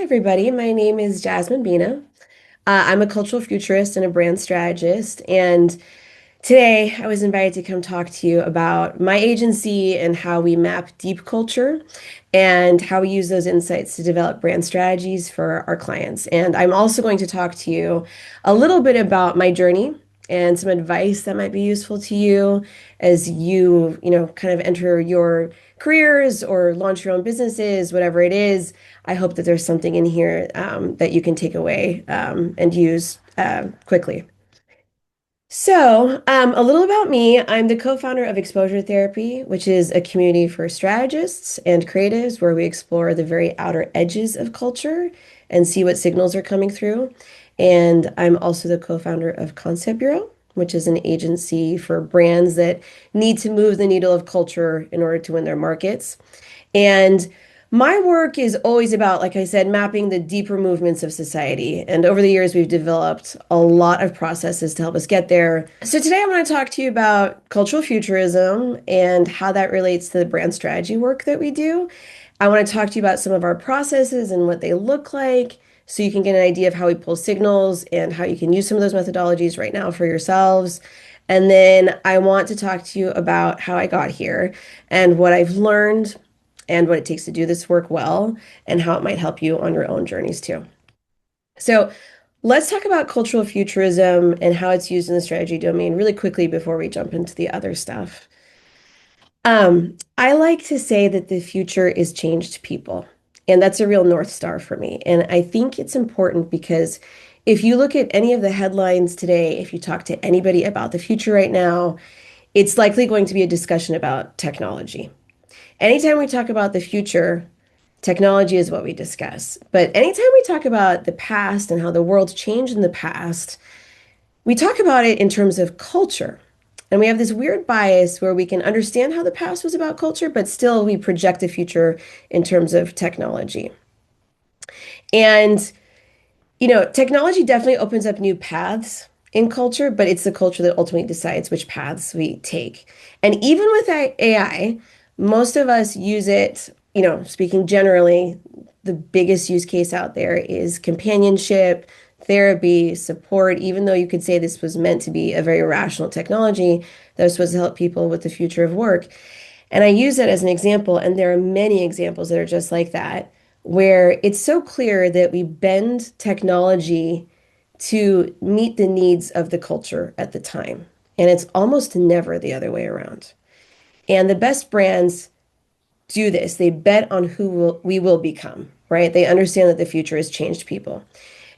everybody. My name is Jasmine Bina. I'm a cultural futurist and a brand strategist. And today I was invited to come talk to you about my agency and how we map deep culture and how we use those insights to develop brand strategies for our clients. And I'm also going to talk to you a little bit about my journey and some advice that might be useful to you as you kind of enter your careers or launch your own businesses, whatever it is. I hope that there's something in here that you can take away and use quickly. A little about me. I'm the co-founder of Exposure Therapy, which is a community for strategists and creatives where we explore the very outer edges of culture and see what signals are coming through. And I'm also the co-founder of Concept Bureau, which is an agency for brands that need to move the needle of culture in order to win their markets. And my work is always about, like I said, mapping the deeper movements of society. And over the years, we've developed a lot of processes to help us get there. So today, I want to talk to you about cultural futurism and how that relates to the brand strategy work that we do. I want to talk to you about some of our processes and what they look like so you can get an idea of how we pull signals and how you can use some of those methodologies right now for yourselves. And then I want to talk to you about how I got here and what I've learned and what it takes to do this work well, and how it might help you on your own journeys too. So let's talk about cultural futurism and how it's used in the strategy domain really quickly before we jump into the other stuff. I like to say that the future is changed people, and that's a real North Star for me. And I think it's important because if you look at any of the headlines today, if you talk to anybody about the future right now, it's likely going to be a discussion about technology. Anytime we talk about the future, technology is what we discuss. But anytime we talk about the past and how the world's changed in the past, we talk about it in terms of culture. And we have this weird bias where we can understand how the past was about culture, but still we project the future in terms of technology. And, technology definitely opens up new paths in culture, but it's the culture that ultimately decides which paths we take. And even with AI, most of us use it, speaking generally, the biggest use case out there is companionship, therapy, support, even though you could say this was meant to be a very rational technology that was supposed to help people with the future of work. And I use that as an example, and there are many examples that are just like that, where it's so clear that we bend technology to meet the needs of the culture at the time. And it's almost never the other way around. And the best brands do this. They bet on we will become, right? They understand that the future has changed people.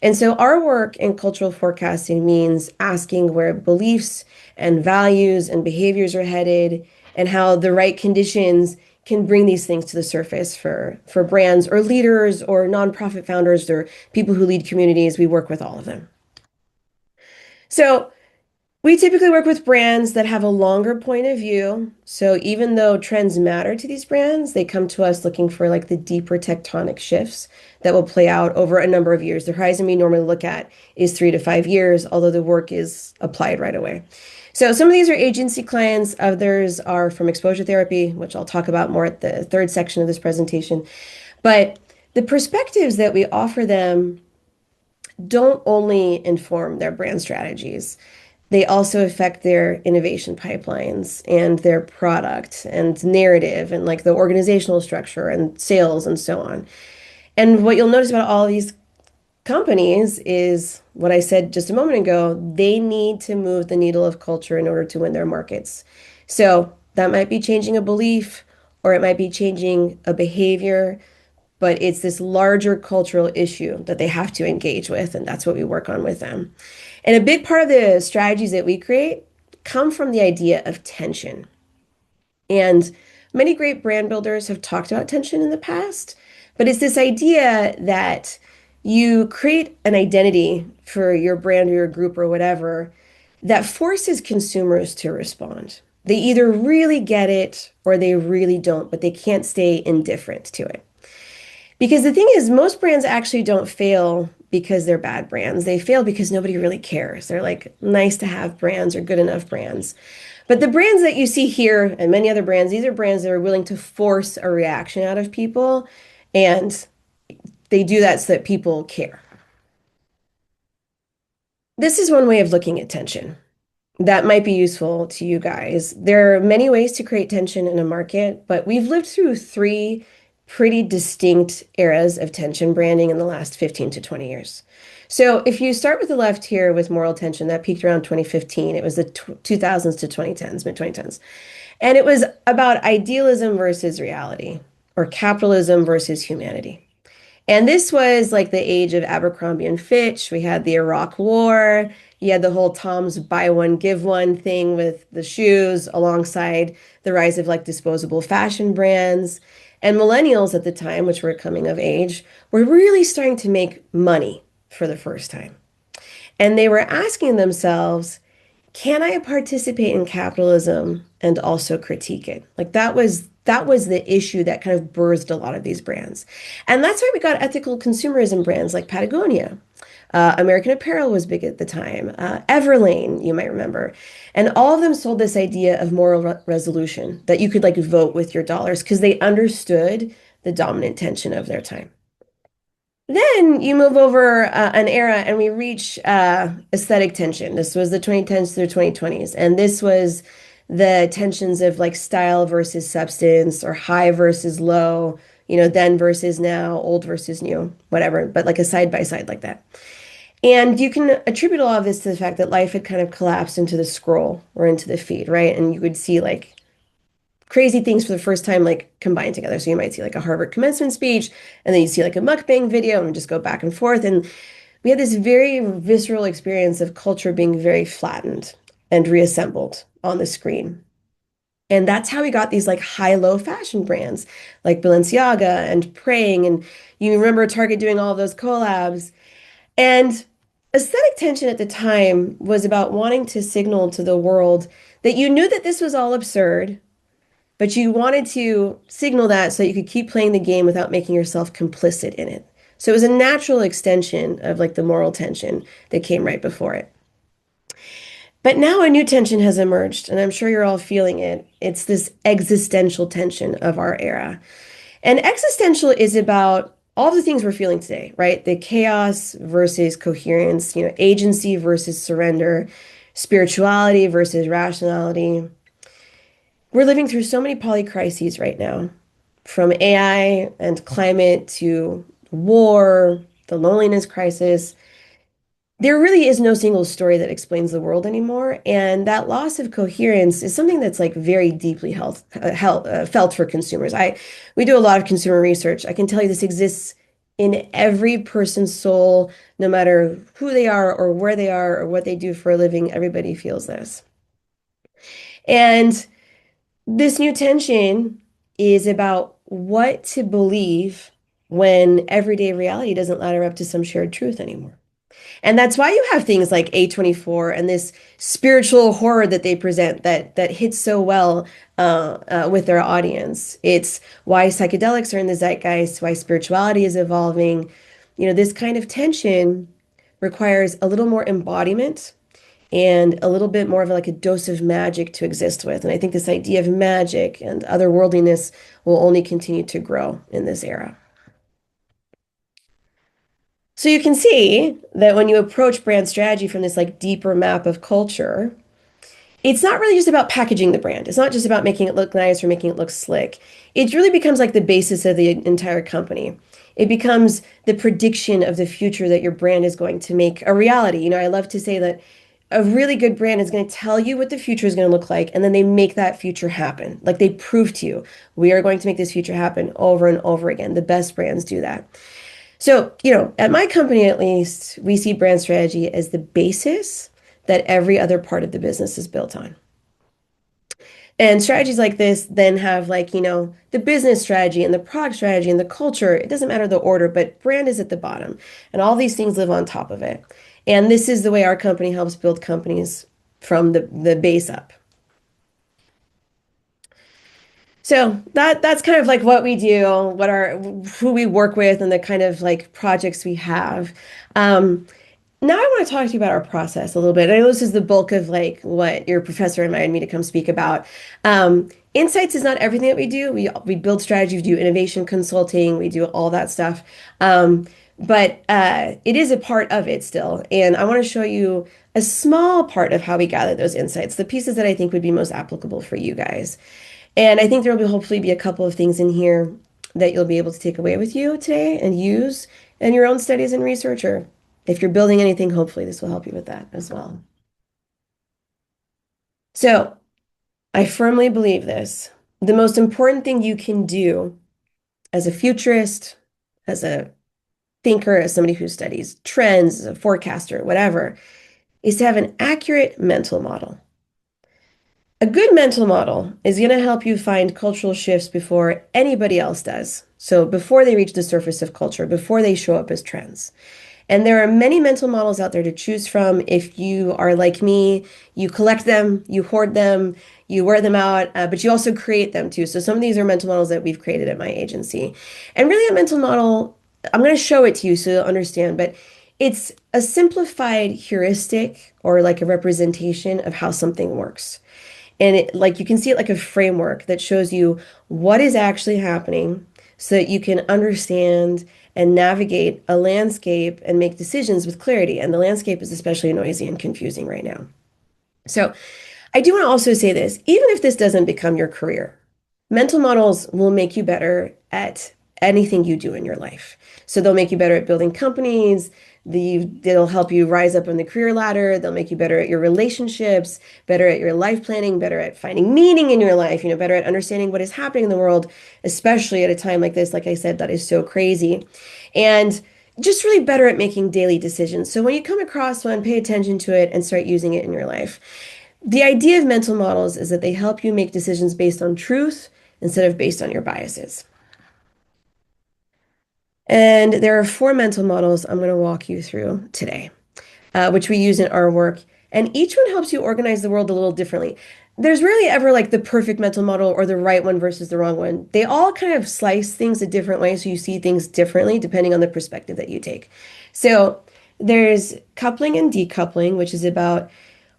And so our work in cultural forecasting means asking where beliefs and values and behaviors are headed and how the right conditions can bring these things to the surface for brands or leaders or nonprofit founders or people who lead communities. We work with all of them. So we typically work with brands that have a longer point of view. So even though trends matter to these brands, they come to us looking for like the deeper tectonic shifts that will play out over a number of years. The horizon we normally look at is 3 to 5 years, although the work is applied right away. So some of these are agency clients, others are from exposure therapy, which I'll talk about more at the third section of this presentation. But the perspectives that we offer them don't only inform their brand strategies. They also affect their innovation pipelines and their product and narrative and like the organizational structure and sales and so on. And what you'll notice about all of these companies is what I said just a moment ago, they need to move the needle of culture in order to win their markets. So that might be changing a belief or it might be changing a behavior, but it's this larger cultural issue that they have to engage with, and that's what we work on with them. And a big part of the strategies that we create come from the idea of tension. And many great brand builders have talked about tension in the past, but it's this idea that you create an identity for your brand or your group or whatever that forces consumers to respond. They either really get it or they really don't, but they can't stay indifferent to it. Because the thing is, most brands actually don't fail because they're bad brands. They fail because nobody really cares. They're like nice to have brands or good enough brands. But the brands that you see here and many other brands, these are brands that are willing to force a reaction out of people. And they do that so that people care. This is one way of looking at tension that might be useful to you guys. There are many ways to create tension in a market, but we've lived through three pretty distinct eras of tension branding in the last 15 to 20 years. So if you start with the left here with moral tension, that peaked around 2015. It was the 2000s to 2010s, mid 2010s. And it was about idealism versus reality, or capitalism versus humanity. And this was like the age of Abercrombie and Fitch. We had the Iraq War. You had the whole Tom's buy one, give one thing with the shoes, alongside the rise of like disposable fashion brands. And millennials at the time, which were coming of age, were really starting to make money for the first time. And they were asking themselves, can I participate in capitalism and also critique it? Like that was the issue that kind of birthed a lot of these brands. And that's why we got ethical consumerism brands like Patagonia. American Apparel was big at the time. Everlane, you might remember. And all of them sold this idea of moral resolution, that you could like vote with your dollars because they understood the dominant tension of their time. Then you move over an era and we reach aesthetic tension. This was the 2010s through 2020s. And this was the tensions of like style versus substance, or high versus low, then versus now, old versus new, whatever, but like a side by side like that. And you can attribute a lot of this to the fact that life had kind of collapsed into the scroll or into the feed, right? And you would see like crazy things for the first time, like combined together. So you might see like a Harvard commencement speech, and then you see like a mukbang video and just go back and forth. And we had this very visceral experience of culture being very flattened and reassembled on the screen. And that's how we got these like high-low fashion brands like Balenciaga and Praying. And you remember Target doing all of those collabs. And aesthetic tension at the time was about wanting to signal to the world that you knew that this was all absurd, but you wanted to signal that so that you could keep playing the game without making yourself complicit in it. So it was a natural extension of like the moral tension that came right before it. But now a new tension has emerged, and I'm sure you're all feeling it. It's this existential tension of our era. And existential is about all the things we're feeling today, right? The chaos versus coherence, agency versus surrender, spirituality versus rationality. We're living through so many polycrises right now, from AI and climate to war, the loneliness crisis. There really is no single story that explains the world anymore. And that loss of coherence is something that's like very deeply felt for consumers. We do a lot of consumer research. I can tell you this exists in every person's soul, no matter who they are or where they are or what they do for a living. Everybody feels this. And this new tension is about what to believe when everyday reality doesn't ladder up to some shared truth anymore. And that's why you have things like A24 and this spiritual horror that they present that hits so well with their audience. It's why psychedelics are in the zeitgeist, why spirituality is evolving. This kind of tension requires a little more embodiment and a little bit more of like a dose of magic to exist with. And I think this idea of magic and otherworldliness will only continue to grow in this era. So you can see that when you approach brand strategy from this like deeper map of culture, it's not really just about packaging the brand. It's not just about making it look nice or making it look slick. It really becomes like the basis of the entire company. It becomes the prediction of the future that your brand is going to make a reality. I love to say that a really good brand is going to tell you what the future is going to look like, and then they make that future happen. Like they prove to you, we are going to make this future happen over and over again. The best brands do that. So, at my company at least, we see brand strategy as the basis that every other part of the business is built on. And strategies like this then have like, the business strategy and the product strategy and the culture. It doesn't matter the order, but brand is at the bottom. And all these things live on top of it. And this is the way our company helps build companies from the base up. So that's kind of like what we do, who we work with, and the kind of like projects we have. Now I want to talk to you about our process a little bit. I know this is the bulk of like what your professor invited me to come speak about. Insights is not everything that we do. We build strategy, we do innovation consulting, we do all that stuff. But it is a part of it still. And I want to show you a small part of how we gather those insights, the pieces that I think would be most applicable for you guys. And I think there will be hopefully be a couple of things in here that you'll be able to take away with you today and use in your own studies and research, or if you're building anything, hopefully this will help you with that as well. So I firmly believe this. The most important thing you can do as a futurist, as a thinker, as somebody who studies trends, as a forecaster, whatever, is to have an accurate mental model. A good mental model is going to help you find cultural shifts before anybody else does. So before they reach the surface of culture, before they show up as trends. And there are many mental models out there to choose from. If you are like me, you collect them, you hoard them, you wear them out, but you also create them too. So some of these are mental models that we've created at my agency. And really, a mental model, I'm going to show it to you so you'll understand, but it's a simplified heuristic or like a representation of how something works. And it, like you can see it like a framework that shows you what is actually happening so that you can understand and navigate a landscape and make decisions with clarity. And the landscape is especially noisy and confusing right now. So I do want to also say this, even if this doesn't become your career, mental models will make you better at anything you do in your life. So they'll make you better at building companies. They'll help you rise up on the career ladder. They'll make you better at your relationships, better at your life planning, better at finding meaning in your life, better at understanding what is happening in the world, especially at a time like this, like I said, that is so crazy. And just really better at making daily decisions. So when you come across one, pay attention to it and start using it in your life. The idea of mental models is that they help you make decisions based on truth instead of based on your biases. And there are four mental models I'm going to walk you through today, which we use in our work. And each one helps you organize the world a little differently. There's rarely ever like the perfect mental model or the right one versus the wrong one. They all kind of slice things a different way, so you see things differently depending on the perspective that you take. So there's coupling and decoupling, which is about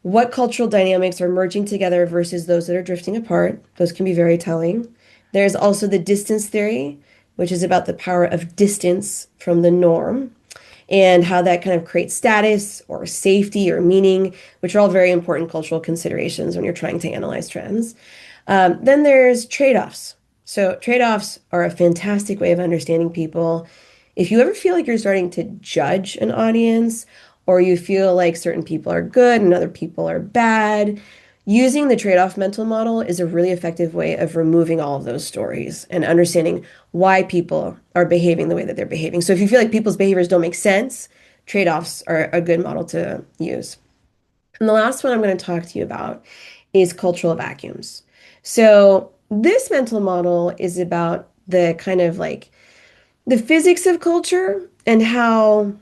what cultural dynamics are merging together versus those that are drifting apart. Those can be very telling. There's also the distance theory, which is about the power of distance from the norm and how that kind of creates status or safety or meaning, which are all very important cultural considerations when you're trying to analyze trends. Then there's trade-offs. So trade-offs are a fantastic way of understanding people. If you ever feel like you're starting to judge an audience, or you feel like certain people are good and other people are bad, using the trade-off mental model is a really effective way of removing all of those stories and understanding why people are behaving the way that they're behaving. So if you feel like people's behaviors don't make sense, trade-offs are a good model to use. And the last one I'm going to talk to you about is cultural vacuums. So this mental model is about the kind of like the physics of culture and how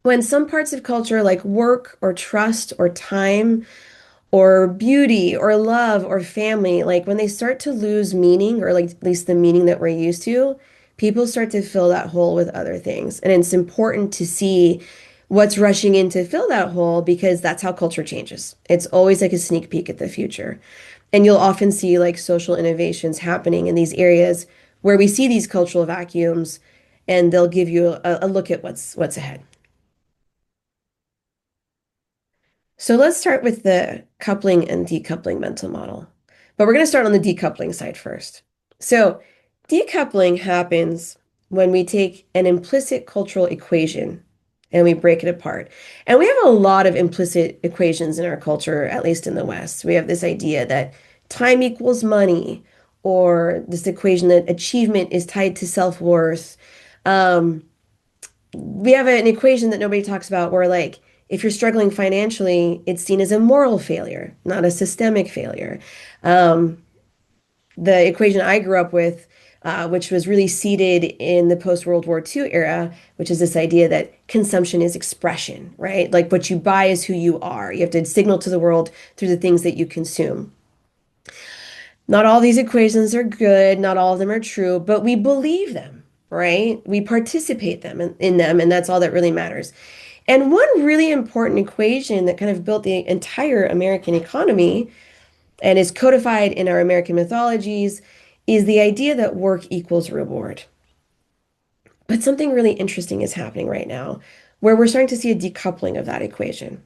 when some parts of culture like work or trust or time or beauty or love or family, like when they start to lose meaning, or like at least the meaning that we're used to, people start to fill that hole with other things. And it's important to see what's rushing in to fill that hole because that's how culture changes. It's always like a sneak peek at the future. And you'll often see like social innovations happening in these areas where we see these cultural vacuums, and they'll give you a look at what's ahead. So let's start with the coupling and decoupling mental model. But we're going to start on the decoupling side first. So decoupling happens when we take an implicit cultural equation and we break it apart. And we have a lot of implicit equations in our culture, at least in the West. We have this idea that time equals money, or this equation that achievement is tied to self-worth. Um, we have an equation that nobody talks about where like if you're struggling financially, it's seen as a moral failure, not a systemic failure. Um, the equation I grew up with, which was really seeded in the post-World War II era, which is this idea that consumption is expression, right? Like what you buy is who you are. You have to signal to the world through the things that you consume. Not all these equations are good, not all of them are true, but we believe them, right? We participate in them, and that's all that really matters. And one really important equation that kind of built the entire American economy and is codified in our American mythologies is the idea that work equals reward. But something really interesting is happening right now where we're starting to see a decoupling of that equation.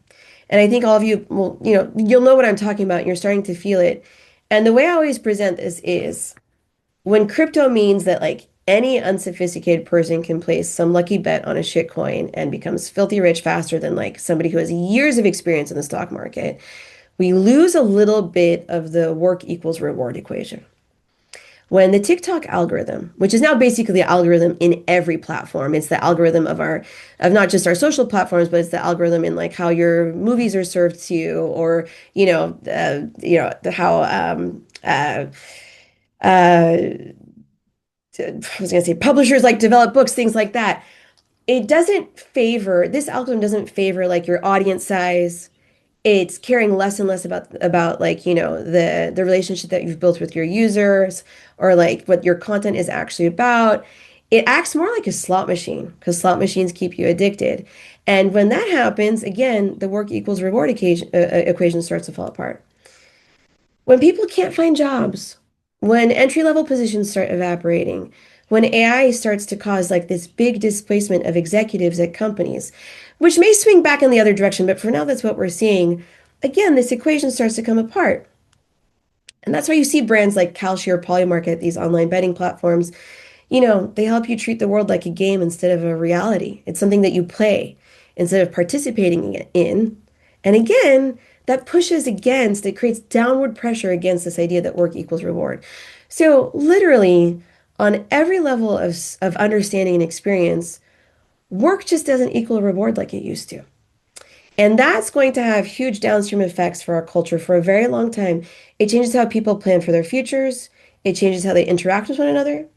And I think all of you will, you'll know what I'm talking about. You're starting to feel it. And the way I always present this is when crypto means that like any unsophisticated person can place some lucky bet on a shit coin and becomes filthy rich faster than like somebody who has years of experience in the stock market, we lose a little bit of the work equals reward equation. When the TikTok algorithm, which is now basically the algorithm in every platform, it's the algorithm of not just our social platforms, but it's the algorithm in like how your movies are served to you, or how uh, I was going to say publishers like develop books, things like that. It doesn't favor, this algorithm doesn't favor like your audience size. It's caring less and less about like, the relationship that you've built with your users or like what your content is actually about. It acts more like a slot machine because slot machines keep you addicted. And when that happens, again, the work equals reward equation starts to fall apart. When people can't find jobs, when entry-level positions start evaporating, when AI starts to cause like this big displacement of executives at companies, which may swing back in the other direction, but for now, that's what we're seeing. Again, this equation starts to come apart. And that's why you see brands like Kalshi or Polymarket, these online betting platforms, they help you treat the world like a game instead of a reality. It's something that you play instead of participating in. And again, that pushes against, it creates downward pressure against this idea that work equals reward. So literally, on every level of understanding and experience, work just doesn't equal reward like it used to. And that's going to have huge downstream effects for our culture for a very long time. It changes how people plan for their futures. It changes how they interact with one another.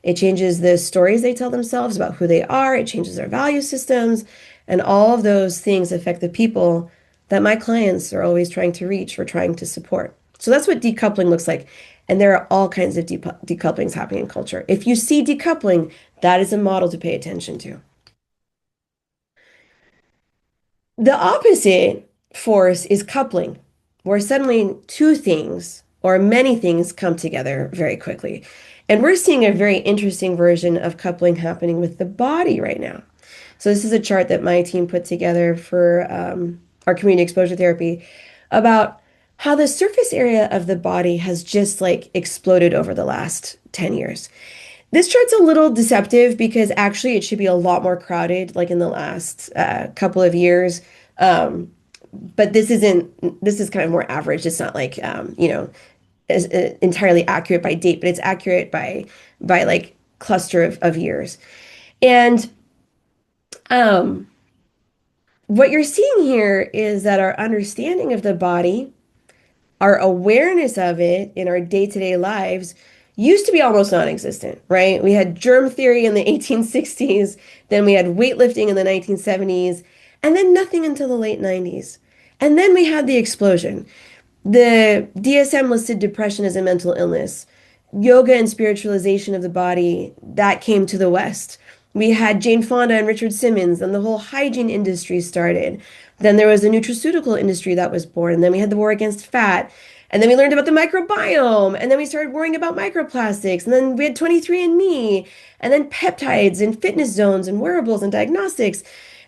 It changes the stories they tell themselves about who they are. It changes their value systems. And all of those things affect the people that my clients are always trying to reach or trying to support. So that's what decoupling looks like. And there are all kinds of decouplings happening in culture. If you see decoupling, that is a model to pay attention to. The opposite force is coupling, where suddenly two things or many things come together very quickly. And we're seeing a very interesting version of coupling happening with the body right now. So this is a chart that my team put together for our community exposure therapy about how the surface area of the body has just like exploded over the last 10 years. This chart's a little deceptive because actually it should be a lot more crowded, like in the last couple of years. Um, but this is kind of more average. It's not like, entirely accurate by date, but it's accurate by like cluster of years. And um, what you're seeing here is that our understanding of the body, our awareness of it in our day-to-day lives used to be almost non-existent, right? We had germ theory in the 1860s, then we had weightlifting in the 1970s, and then nothing until the late 90s. And then we had the explosion. The DSM listed depression as a mental illness. Yoga and spiritualization of the body, that came to the West. We had Jane Fonda and Richard Simmons, and the whole hygiene industry started. Then there was the nutraceutical industry that was born, and then we had the war against fat. And then we learned about the microbiome, and then we started worrying about microplastics, and then we had 23andMe, and then peptides and fitness zones and wearables and diagnostics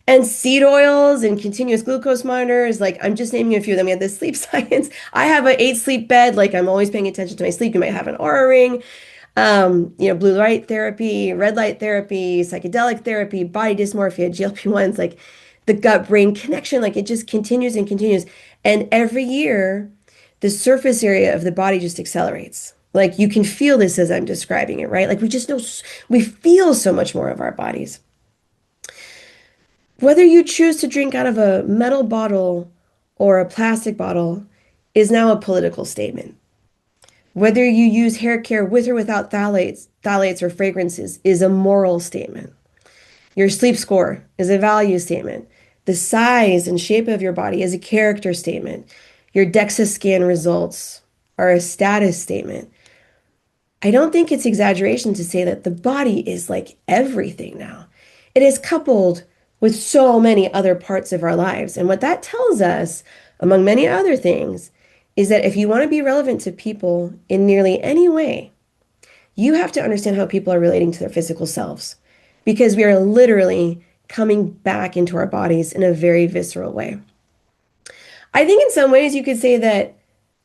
and seed oils and continuous glucose monitors. Like I'm just naming a few of them. We had the sleep science. I have an 8 sleep bed. Like I'm always paying attention to my sleep. You might have an aura ring. Blue light therapy, red light therapy, psychedelic therapy, body dysmorphia, GLP-1s, like the gut-brain connection, like it just continues and continues. And every year, the surface area of the body just accelerates. Like you can feel this as I'm describing it, right? Like we just know, we feel so much more of our bodies. Whether you choose to drink out of a metal bottle or a plastic bottle is now a political statement. Whether you use hair care with or without phthalates or fragrances is a moral statement. Your sleep score is a value statement. The size and shape of your body is a character statement. Your DEXA scan results are a status statement. I don't think it's exaggeration to say that the body is like everything now. It is coupled with so many other parts of our lives. And what that tells us, among many other things, is that if you want to be relevant to people in nearly any way, you have to understand how people are relating to their physical selves because we are literally coming back into our bodies in a very visceral way. I think in some ways you could say that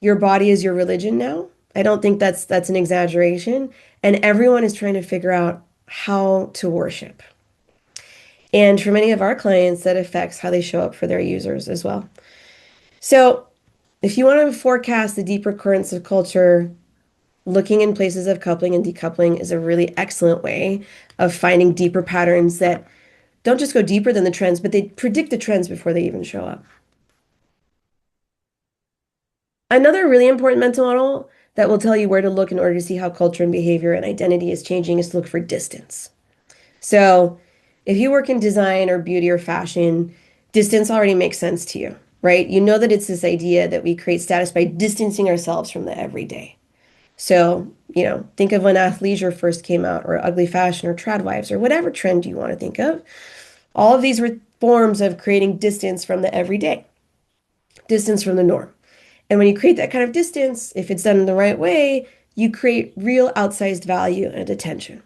your body is your religion now. I don't think that's an exaggeration. And everyone is trying to figure out how to worship. And for many of our clients, that affects how they show up for their users as well. So if you want to forecast the deeper currents of culture, looking in places of coupling and decoupling is a really excellent way of finding deeper patterns that don't just go deeper than the trends, but they predict the trends before they even show up. Another really important mental model that will tell you where to look in order to see how culture and behavior and identity is changing is to look for distance. So if you work in design or beauty or fashion, distance already makes sense to you, right? You know that it's this idea that we create status by distancing ourselves from the everyday. So, think of when athleisure first came out, or ugly fashion, or trad wives, or whatever trend you want to think of. All of these were forms of creating distance from the everyday, distance from the norm. And when you create that kind of distance, if it's done in the right way, you create real outsized value and attention.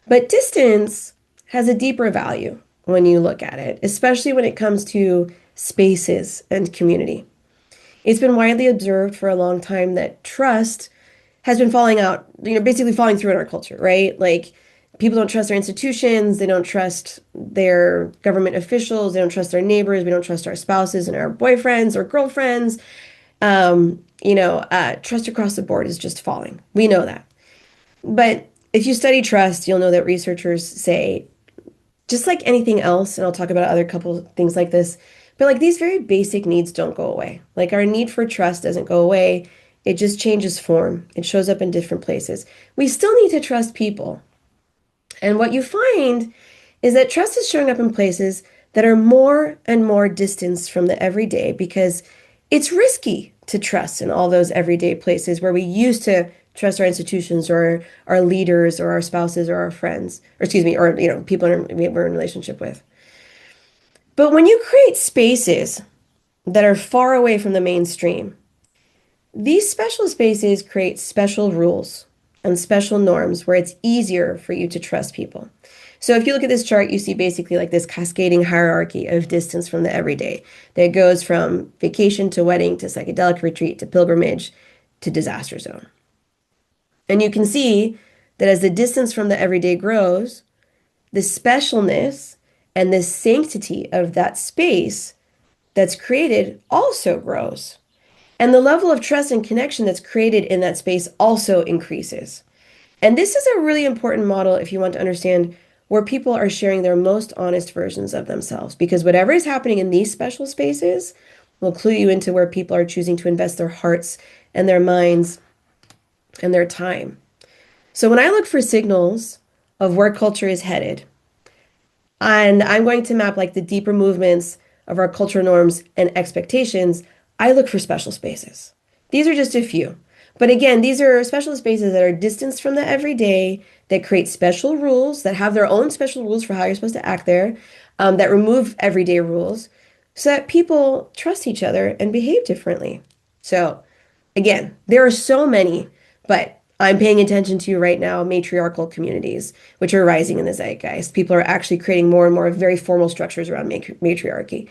But distance has a deeper value when you look at it, especially when it comes to spaces and community. It's been widely observed for a long time that trust has been falling out, basically falling through in our culture, right? Like people don't trust their institutions, they don't trust their government officials, they don't trust their neighbors, we don't trust our spouses and our boyfriends or girlfriends. Trust across the board is just falling. We know that. But if you study trust, you'll know that researchers say, just like anything else, and I'll talk about other couple things like this, but like these very basic needs don't go away. Like our need for trust doesn't go away. It just changes form. It shows up in different places. We still need to trust people. And what you find is that trust is showing up in places that are more and more distanced from the everyday because it's risky to trust in all those everyday places where we used to trust our institutions or our leaders or our spouses or our friends, or excuse me, or people we're in relationship with. But when you create spaces that are far away from the mainstream, these special spaces create special rules and special norms where it's easier for you to trust people. So if you look at this chart, you see basically like this cascading hierarchy of distance from the everyday that goes from vacation to wedding to psychedelic retreat to pilgrimage to disaster zone. And you can see that as the distance from the everyday grows, the specialness and the sanctity of that space that's created also grows. And the level of trust and connection that's created in that space also increases. And this is a really important model if you want to understand where people are sharing their most honest versions of themselves, because whatever is happening in these special spaces will clue you into where people are choosing to invest their hearts and their minds and their time. So when I look for signals of where culture is headed, and I'm going to map like the deeper movements of our cultural norms and expectations, I look for special spaces. These are just a few. But again, these are special spaces that are distanced from the everyday, that create special rules, that have their own special rules for how you're supposed to act there, that remove everyday rules so that people trust each other and behave differently. So again, there are so many, but I'm paying attention to right now matriarchal communities, which are rising in the zeitgeist. People are actually creating more and more very formal structures around matriarchy.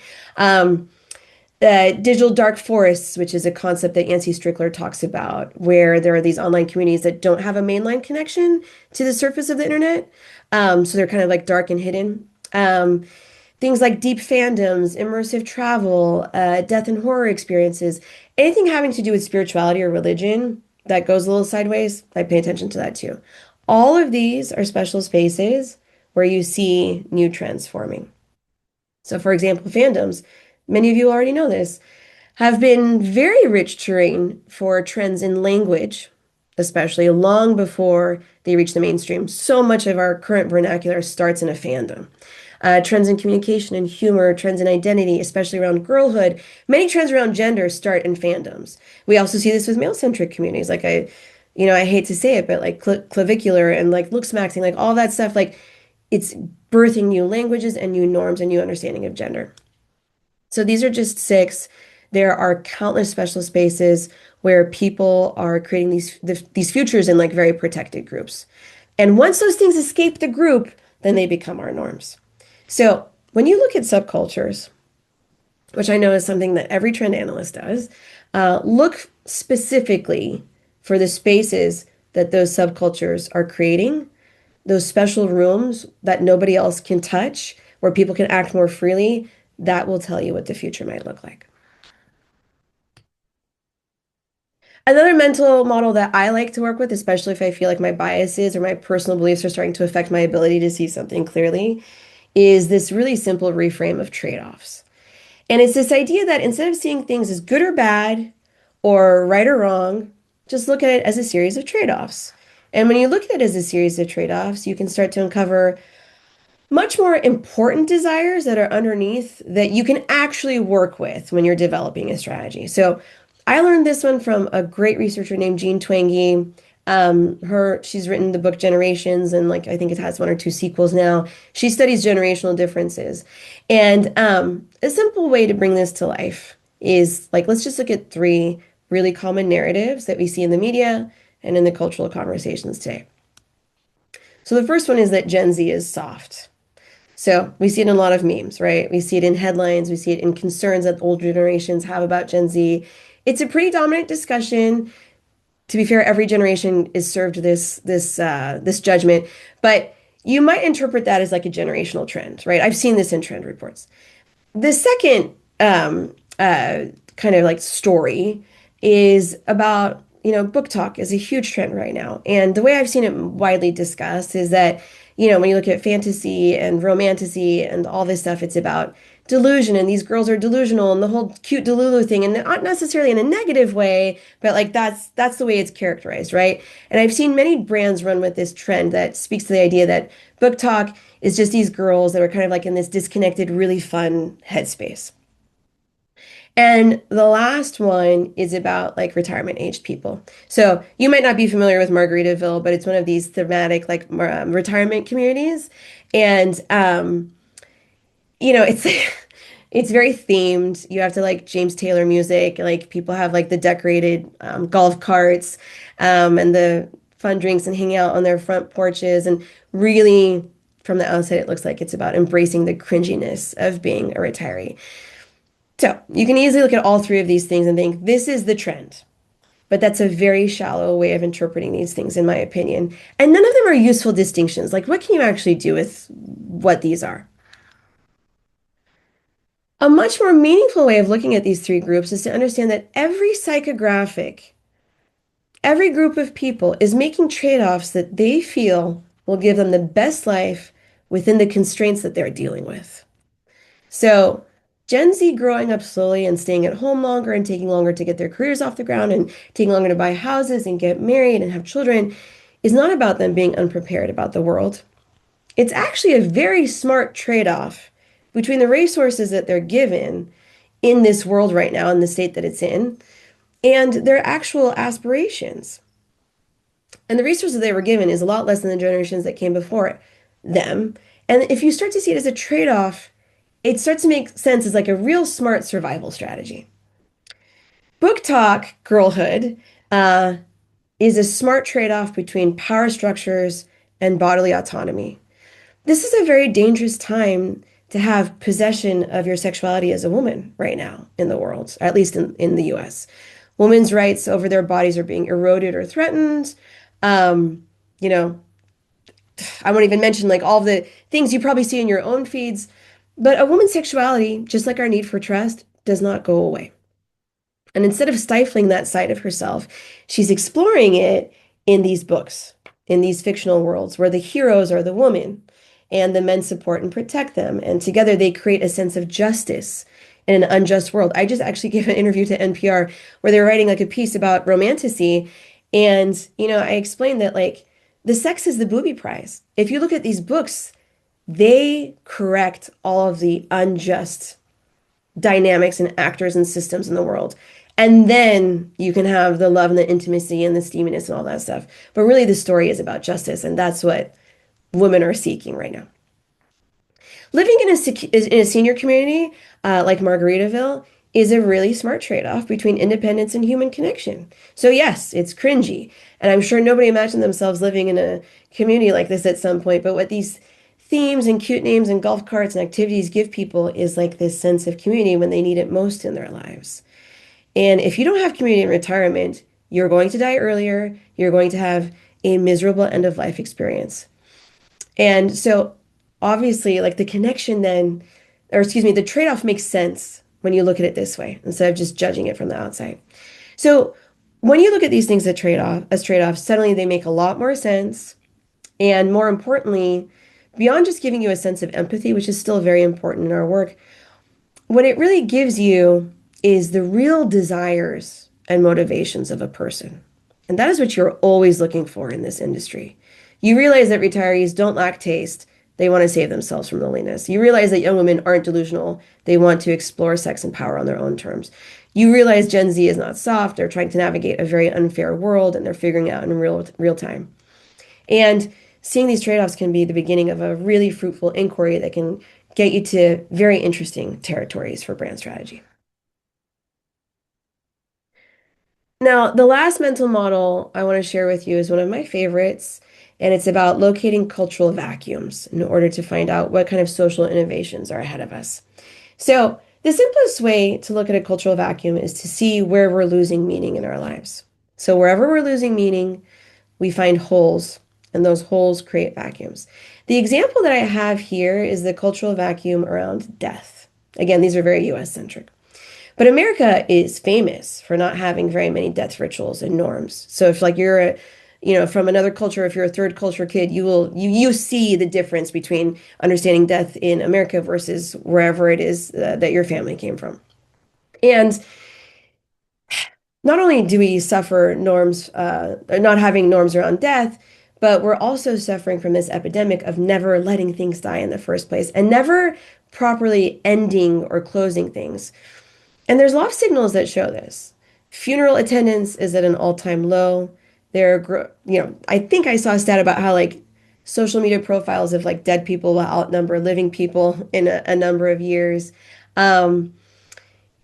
Digital dark forests, which is a concept that Yancey Strickler talks about, where there are these online communities that don't have a mainline connection to the surface of the internet. So they're kind of like dark and hidden. Things like deep fandoms, immersive travel, death and horror experiences, anything having to do with spirituality or religion that goes a little sideways, I pay attention to that too. All of these are special spaces where you see new trends forming. So, for example, fandoms, many of you already know this, have been very rich terrain for trends in language, especially long before they reach the mainstream. So much of our current vernacular starts in a fandom. Trends in communication and humor, trends in identity, especially around girlhood. Many trends around gender start in fandoms. We also see this with male-centric communities. Like I hate to say it, but like clavicular and like looks maxing, like all that stuff, like it's birthing new languages and new norms and new understanding of gender. So these are just six. There are countless special spaces where people are creating these futures in like very protected groups. And once those things escape the group, then they become our norms. So when you look at subcultures, which I know is something that every trend analyst does, look specifically for the spaces that those subcultures are creating, those special rooms that nobody else can touch, where people can act more freely. That will tell you what the future might look like. Another mental model that I like to work with, especially if I feel like my biases or my personal beliefs are starting to affect my ability to see something clearly, is this really simple reframe of trade-offs. And it's this idea that instead of seeing things as good or bad or right or wrong, just look at it as a series of trade-offs. And when you look at it as a series of trade-offs, you can start to uncover much more important desires that are underneath that you can actually work with when you're developing a strategy. So I learned this one from a great researcher named Jean Twenge. She's written the book Generations, and like I think it has one or two sequels now. She studies generational differences. And a simple way to bring this to life is like, let's just look at three really common narratives that we see in the media and in the cultural conversations today. So the first one is that Gen Z is soft. So we see it in a lot of memes, right? We see it in headlines. We see it in concerns that older generations have about Gen Z. It's a pretty dominant discussion. To be fair, every generation is served this judgment, but you might interpret that as like a generational trend, right? I've seen this in trend reports. The second kind of like story is about, book talk is a huge trend right now. And the way I've seen it widely discussed is that, when you look at fantasy and romantasy and all this stuff, it's about delusion and these girls are delusional and the whole cute Delulu thing, and not necessarily in a negative way, but like that's the way it's characterized, right? And I've seen many brands run with this trend that speaks to the idea that book talk is just these girls that are kind of like in this disconnected, really fun headspace. And the last one is about like retirement aged people. So you might not be familiar with Margaritaville, but it's one of these thematic like retirement communities. And it's it's very themed. You have to like James Taylor music. Like people have like the decorated golf carts and the fun drinks and hanging out on their front porches. And really, from the outside, it looks like it's about embracing the cringiness of being a retiree. So you can easily look at all three of these things and think this is the trend. But that's a very shallow way of interpreting these things, in my opinion. And none of them are useful distinctions. Like, what can you actually do with what these are? A much more meaningful way of looking at these three groups is to understand that every psychographic, every group of people is making trade-offs that they feel will give them the best life within the constraints that they're dealing with. So Gen Z growing up slowly and staying at home longer and taking longer to get their careers off the ground and taking longer to buy houses and get married and have children is not about them being unprepared about the world. It's actually a very smart trade-off between the resources that they're given in this world right now, in the state that it's in, and their actual aspirations. And the resources they were given is a lot less than the generations that came before them. And if you start to see it as a trade-off, it starts to make sense as like a real smart survival strategy. Book talk girlhood uh, is a smart trade-off between power structures and bodily autonomy. This is a very dangerous time to have possession of your sexuality as a woman right now in the world, at least in the US. Women's rights over their bodies are being eroded or threatened. Um, you know, I won't even mention like all the things you probably see in your own feeds, but a woman's sexuality, just like our need for trust, does not go away. And instead of stifling that side of herself, she's exploring it in these books, in these fictional worlds where the heroes are the women and the men support and protect them. And together they create a sense of justice in an unjust world. I just actually gave an interview to NPR where they were writing like a piece about romantasy. And, I explained that like the sex is the booby prize. If you look at these books, they correct all of the unjust dynamics and actors and systems in the world. And then you can have the love and the intimacy and the steaminess and all that stuff. But really, the story is about justice, and that's what women are seeking right now. Living in a senior community like Margaritaville is a really smart trade-off between independence and human connection. So yes, it's cringy, and I'm sure nobody imagined themselves living in a community like this at some point. But what these themes and cute names and golf carts and activities give people is like this sense of community when they need it most in their lives. And if you don't have community in retirement, you're going to die earlier. You're going to have a miserable end of life experience. And so obviously, like the connection then, or excuse me, the trade-off makes sense when you look at it this way instead of just judging it from the outside. So when you look at these things as trade-offs, suddenly they make a lot more sense. And more importantly, beyond just giving you a sense of empathy, which is still very important in our work, what it really gives you is the real desires and motivations of a person. And that is what you're always looking for in this industry. You realize that retirees don't lack taste. They want to save themselves from loneliness. You realize that young women aren't delusional. They want to explore sex and power on their own terms. You realize Gen Z is not soft. They're trying to navigate a very unfair world and they're figuring out in real time. And seeing these trade-offs can be the beginning of a really fruitful inquiry that can get you to very interesting territories for brand strategy. Now, the last mental model I want to share with you is one of my favorites, and it's about locating cultural vacuums in order to find out what kind of social innovations are ahead of us. So, the simplest way to look at a cultural vacuum is to see where we're losing meaning in our lives. So, wherever we're losing meaning, we find holes, and those holes create vacuums. The example that I have here is the cultural vacuum around death. Again, these are very US centric. But America is famous for not having very many death rituals and norms. So if like you're a, from another culture, if you're a third culture kid, you see the difference between understanding death in America versus wherever it is that your family came from. And not only do we suffer norms, not having norms around death, but we're also suffering from this epidemic of never letting things die in the first place and never properly ending or closing things. And there's a lot of signals that show this. Funeral attendance is at an all-time low. I think I saw a stat about how like social media profiles of like dead people will outnumber living people in a number of years. Um,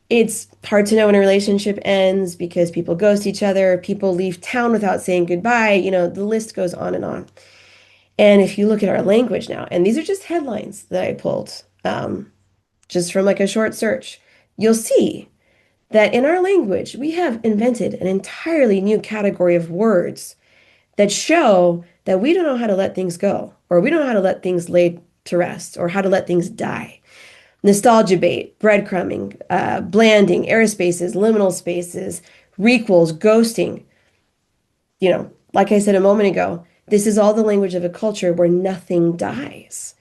it's hard to know when a relationship ends because people ghost each other, people leave town without saying goodbye. The list goes on and on. And if you look at our language now, and these are just headlines that I pulled just from like a short search, you'll see that in our language, we have invented an entirely new category of words that show that we don't know how to let things go, or we don't know how to let things lay to rest, or how to let things die. Nostalgia bait, breadcrumbing, blanding, airspaces, liminal spaces, requels, ghosting. Like I said a moment ago, this is all the language of a culture where nothing dies.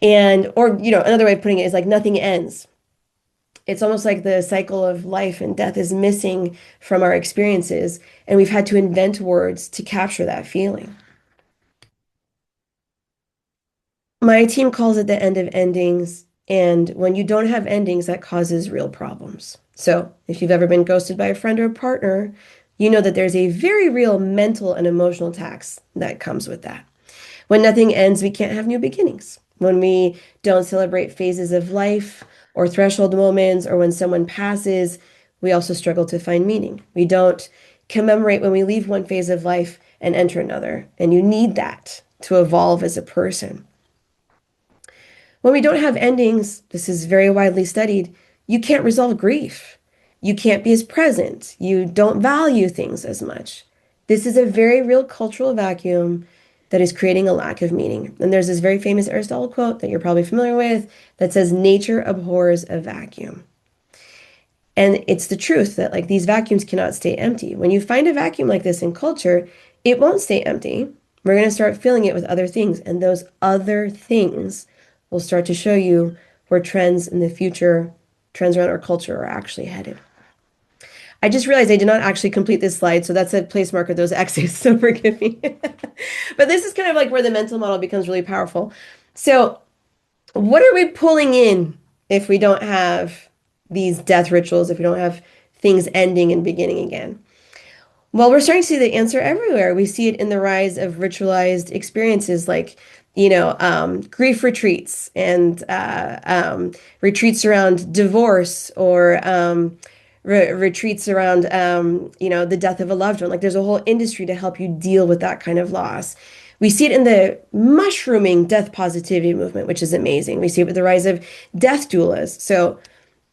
Another way of putting it is like nothing ends. It's almost like the cycle of life and death is missing from our experiences, and we've had to invent words to capture that feeling. My team calls it the end of endings, and when you don't have endings, that causes real problems. So, if you've ever been ghosted by a friend or a partner, you know that there's a very real mental and emotional tax that comes with that. When nothing ends, we can't have new beginnings. When we don't celebrate phases of life or threshold moments, or when someone passes, we also struggle to find meaning. We don't commemorate when we leave one phase of life and enter another. And you need that to evolve as a person. When we don't have endings, this is very widely studied, you can't resolve grief. You can't be as present. You don't value things as much. This is a very real cultural vacuum that is creating a lack of meaning. And there's this very famous Aristotle quote that you're probably familiar with that says, nature abhors a vacuum. And it's the truth that like these vacuums cannot stay empty. When you find a vacuum like this in culture, it won't stay empty. We're going to start filling it with other things. And those other things will start to show you where trends in the future, trends around our culture are actually headed. I just realized I did not actually complete this slide, so that's a place marker, those X's, so forgive me. But this is kind of like where the mental model becomes really powerful. So what are we pulling in if we don't have these death rituals, if we don't have things ending and beginning again? Well, we're starting to see the answer everywhere. We see it in the rise of ritualized experiences like grief retreats and retreats around divorce or retreats around, the death of a loved one. Like there's a whole industry to help you deal with that kind of loss. We see it in the mushrooming death positivity movement, which is amazing. We see it with the rise of death doulas. So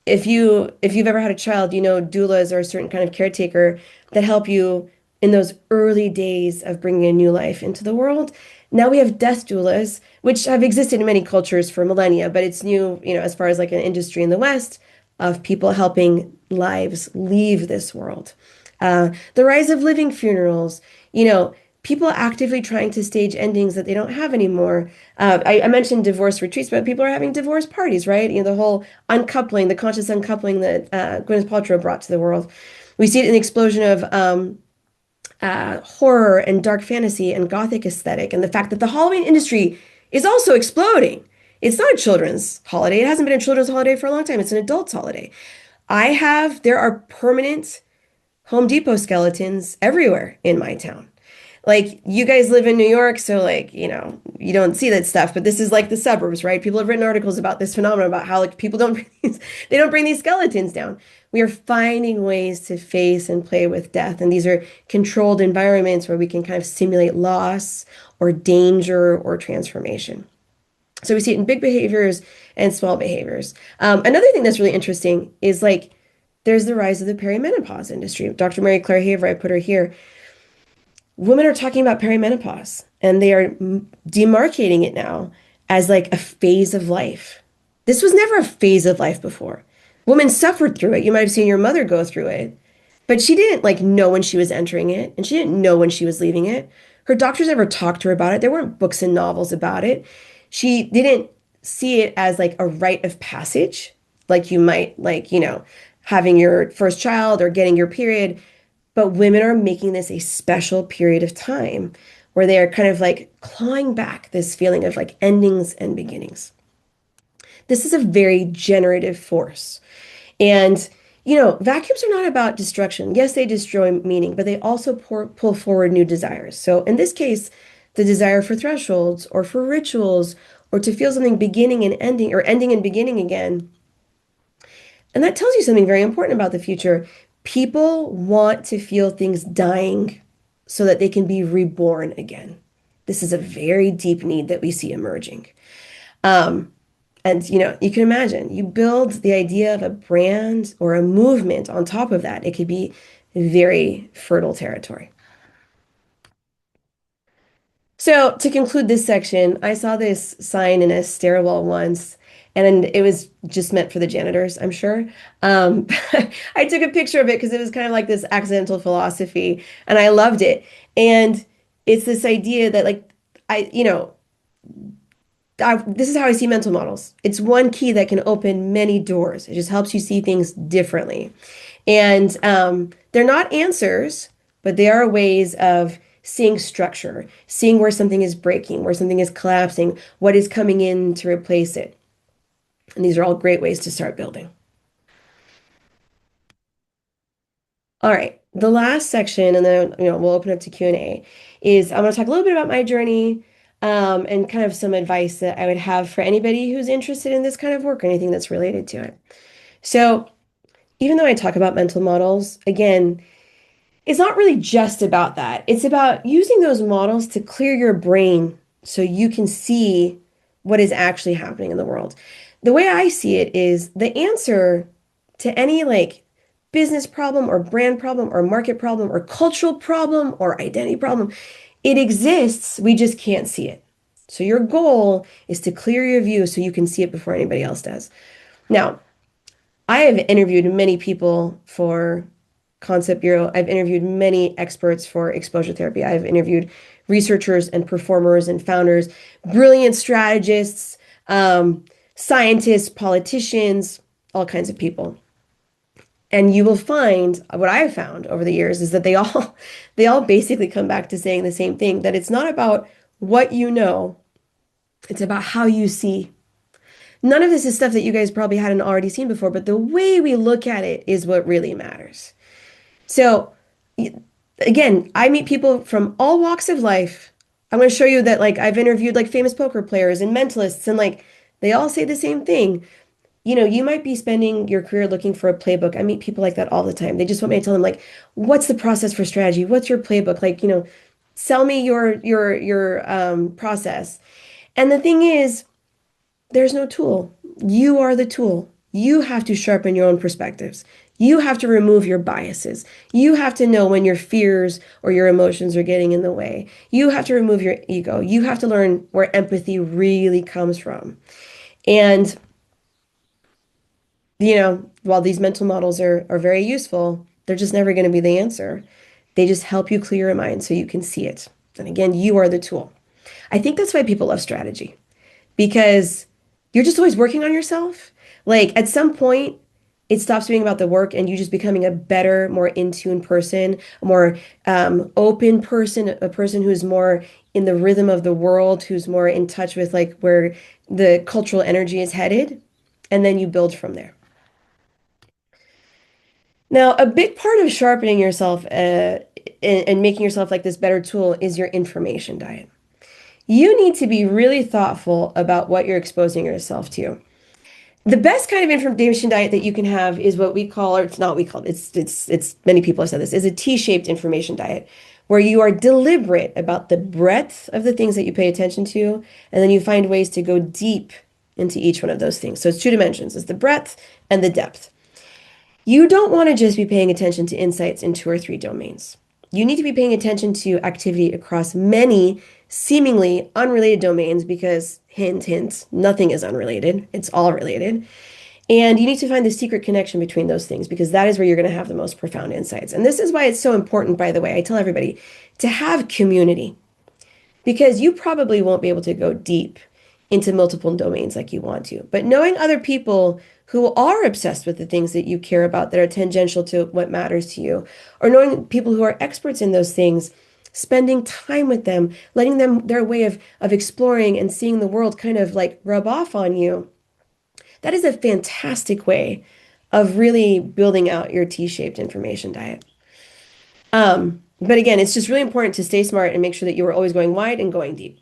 if you've ever had a child, doulas are a certain kind of caretaker that help you in those early days of bringing a new life into the world. Now we have death doulas, which have existed in many cultures for millennia, but it's new, as far as like an industry in the West of people helping lives leave this world. The rise of living funerals, people actively trying to stage endings that they don't have anymore. I mentioned divorce retreats, but people are having divorce parties, right? The whole uncoupling, the conscious uncoupling that Gwyneth Paltrow brought to the world. We see it in the explosion of horror and dark fantasy and gothic aesthetic, and the fact that the Halloween industry is also exploding. It's not a children's holiday. It hasn't been a children's holiday for a long time. It's an adult's holiday. There are permanent Home Depot skeletons everywhere in my town. Like you guys live in New York, so like, you don't see that stuff, but this is like the suburbs, right? People have written articles about this phenomenon about how like people don't they don't bring these skeletons down. We are finding ways to face and play with death, and these are controlled environments where we can kind of simulate loss or danger or transformation. So we see it in big behaviors and small behaviors. Another thing that's really interesting is like there's the rise of the perimenopause industry. Dr. Mary Claire Haver, I put her here. Women are talking about perimenopause and they are demarcating it now as like a phase of life. This was never a phase of life before. Women suffered through it. You might have seen your mother go through it, but she didn't like know when she was entering it and she didn't know when she was leaving it. Her doctors never talked to her about it. There weren't books and novels about it. She didn't see it as like a rite of passage, like you might like, having your first child or getting your period. But women are making this a special period of time where they are kind of like clawing back this feeling of like endings and beginnings. This is a very generative force. And, vacuums are not about destruction. Yes, they destroy meaning, but they also pull forward new desires. So in this case, the desire for thresholds or for rituals or to feel something beginning and ending or ending and beginning again. And that tells you something very important about the future. People want to feel things dying so that they can be reborn again. This is a very deep need that we see emerging. And you can imagine, you build the idea of a brand or a movement on top of that. It could be very fertile territory. So to conclude this section, I saw this sign in a stairwell once, and it was just meant for the janitors, I'm sure. Um, I took a picture of it because it was kind of like this accidental philosophy, and I loved it. And it's this idea that like I, you know, this is how I see mental models. It's one key that can open many doors. It just helps you see things differently. And they're not answers, but they are ways of seeing structure, seeing where something is breaking, where something is collapsing, what is coming in to replace it. And these are all great ways to start building. All right, the last section, and then we'll open up to Q&A, is I'm going to talk a little bit about my journey and kind of some advice that I would have for anybody who's interested in this kind of work or anything that's related to it. So even though I talk about mental models, again, it's not really just about that. It's about using those models to clear your brain so you can see what is actually happening in the world. The way I see it is the answer to any like business problem or brand problem or market problem or cultural problem or identity problem, it exists. We just can't see it. So your goal is to clear your view so you can see it before anybody else does. Now, I have interviewed many people for Concept Bureau. I've interviewed many experts for exposure therapy. I've interviewed researchers and performers and founders, brilliant strategists, scientists, politicians, all kinds of people. And you will find what I have found over the years is that they all basically come back to saying the same thing, that it's not about what you know, it's about how you see. None of this is stuff that you guys probably hadn't already seen before, but the way we look at it is what really matters. So again, I meet people from all walks of life, I'm going to show you that like I've interviewed like famous poker players and mentalists and like they all say the same thing. You might be spending your career looking for a playbook. I meet people like that all the time. They just want me to tell them like, what's the process for strategy? What's your playbook? Like, sell me your process. And the thing is, there's no tool. You are the tool. You have to sharpen your own perspectives. You have to remove your biases. You have to know when your fears or your emotions are getting in the way. You have to remove your ego. You have to learn where empathy really comes from. And, while these mental models are very useful, they're just never going to be the answer. They just help you clear your mind so you can see it. And again, you are the tool. I think that's why people love strategy because you're just always working on yourself. Like at some point, it stops being about the work and you just becoming a better, more in tune person, a more open person, a person who's more in the rhythm of the world, who's more in touch with like where the cultural energy is headed. And then you build from there. Now, a big part of sharpening yourself and making yourself like this better tool is your information diet. You need to be really thoughtful about what you're exposing yourself to. The best kind of information diet that you can have is what we call, or it's not we call it, it's many people have said this, is a T-shaped information diet, where you are deliberate about the breadth of the things that you pay attention to, and then you find ways to go deep into each one of those things. So it's two dimensions, it's the breadth and the depth. You don't want to just be paying attention to insights in two or three domains. You need to be paying attention to activity across many seemingly unrelated domains because, hint, hint, nothing is unrelated. It's all related. And you need to find the secret connection between those things because that is where you're going to have the most profound insights. And this is why it's so important, by the way, I tell everybody to have community because you probably won't be able to go deep into multiple domains like you want to. But knowing other people who are obsessed with the things that you care about that are tangential to what matters to you, or knowing people who are experts in those things, spending time with them, letting them their way of exploring and seeing the world kind of like rub off on you. That is a fantastic way of really building out your T-shaped information diet. But again, it's just really important to stay smart and make sure that you are always going wide and going deep.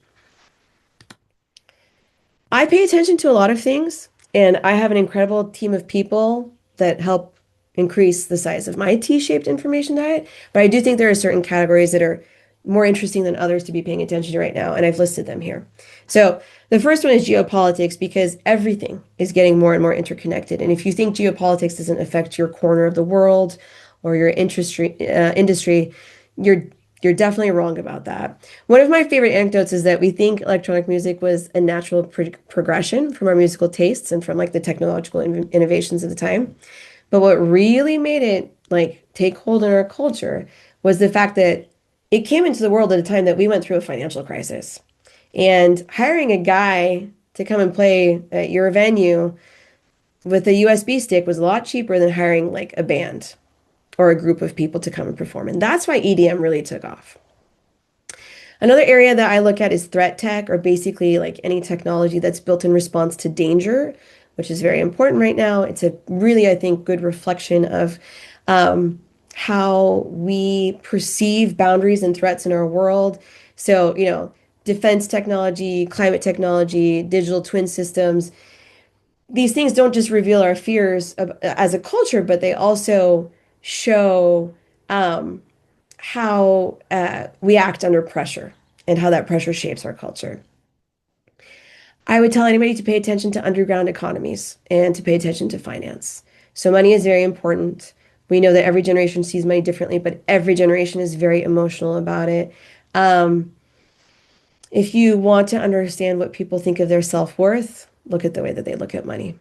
I pay attention to a lot of things, and I have an incredible team of people that help increase the size of my T-shaped information diet. But I do think there are certain categories that are more interesting than others to be paying attention to right now, and I've listed them here. So the first one is geopolitics because everything is getting more and more interconnected. And if you think geopolitics doesn't affect your corner of the world or your industry, you're you're definitely wrong about that. One of my favorite anecdotes is that we think electronic music was a natural progression from our musical tastes and from like the technological innovations of the time. But what really made it like take hold in our culture was the fact that it came into the world at a time that we went through a financial crisis. And hiring a guy to come and play at your venue with a USB stick was a lot cheaper than hiring like a band or a group of people to come and perform. And that's why EDM really took off. Another area that I look at is threat tech, or basically like any technology that's built in response to danger, which is very important right now. It's a really, I think, good reflection of how we perceive boundaries and threats in our world. So, defense technology, climate technology, digital twin systems, these things don't just reveal our fears as a culture, but they also show how we act under pressure and how that pressure shapes our culture. I would tell anybody to pay attention to underground economies and to pay attention to finance. So money is very important. We know that every generation sees money differently, but every generation is very emotional about it. Um, if you want to understand what people think of their self-worth, look at the way that they look at money.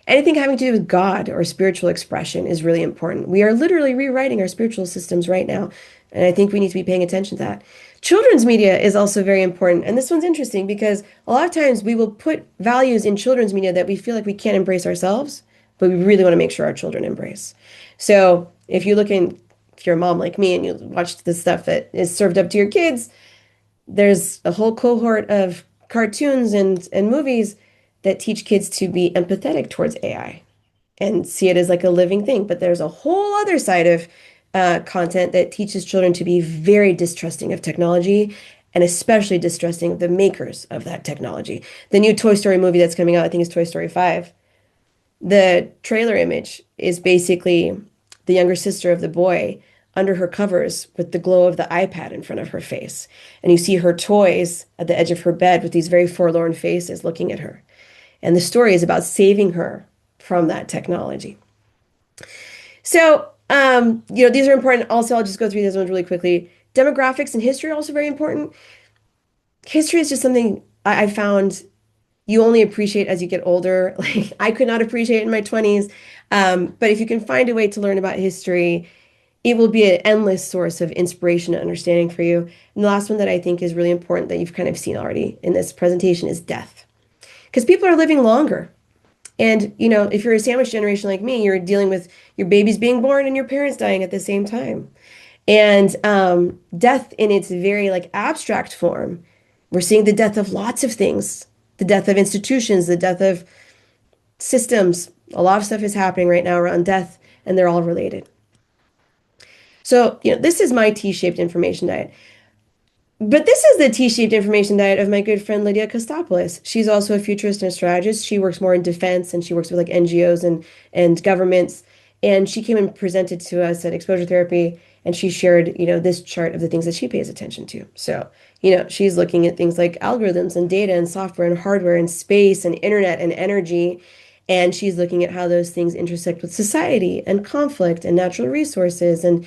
Anything having to do with God or spiritual expression is really important. We are literally rewriting our spiritual systems right now, and I think we need to be paying attention to that. Children's media is also very important, and this one's interesting because a lot of times we will put values in children's media that we feel like we can't embrace ourselves, but we really want to make sure our children embrace. So if you look in, if you're a mom like me and you watch the stuff that is served up to your kids, there's a whole cohort of cartoons and movies that teach kids to be empathetic towards AI and see it as like a living thing. But there's a whole other side of content that teaches children to be very distrusting of technology and especially distrusting of the makers of that technology. The new Toy Story movie that's coming out, I think is Toy Story 5. The trailer image is basically the younger sister of the boy under her covers with the glow of the iPad in front of her face. And you see her toys at the edge of her bed with these very forlorn faces looking at her. And the story is about saving her from that technology. So, these are important. Also, I'll just go through these ones really quickly. Demographics and history are also very important. History is just something I found you only appreciate as you get older. Like I could not appreciate it in my 20s. But if you can find a way to learn about history, it will be an endless source of inspiration and understanding for you. And the last one that I think is really important that you've kind of seen already in this presentation is death. Because people are living longer. And, if you're a sandwich generation like me, you're dealing with your babies being born and your parents dying at the same time. And death in its very like abstract form, we're seeing the death of lots of things, the death of institutions, the death of systems. A lot of stuff is happening right now around death, and they're all related. So, this is my T-shaped information diet. But this is the T-shaped information diet of my good friend Lydia Kostopoulos. She's also a futurist and a strategist. She works more in defense and she works with like NGOs and governments. And she came and presented to us at Exposure Therapy and she shared, this chart of the things that she pays attention to. So, she's looking at things like algorithms and data and software and hardware and space and internet and energy. And she's looking at how those things intersect with society and conflict and natural resources and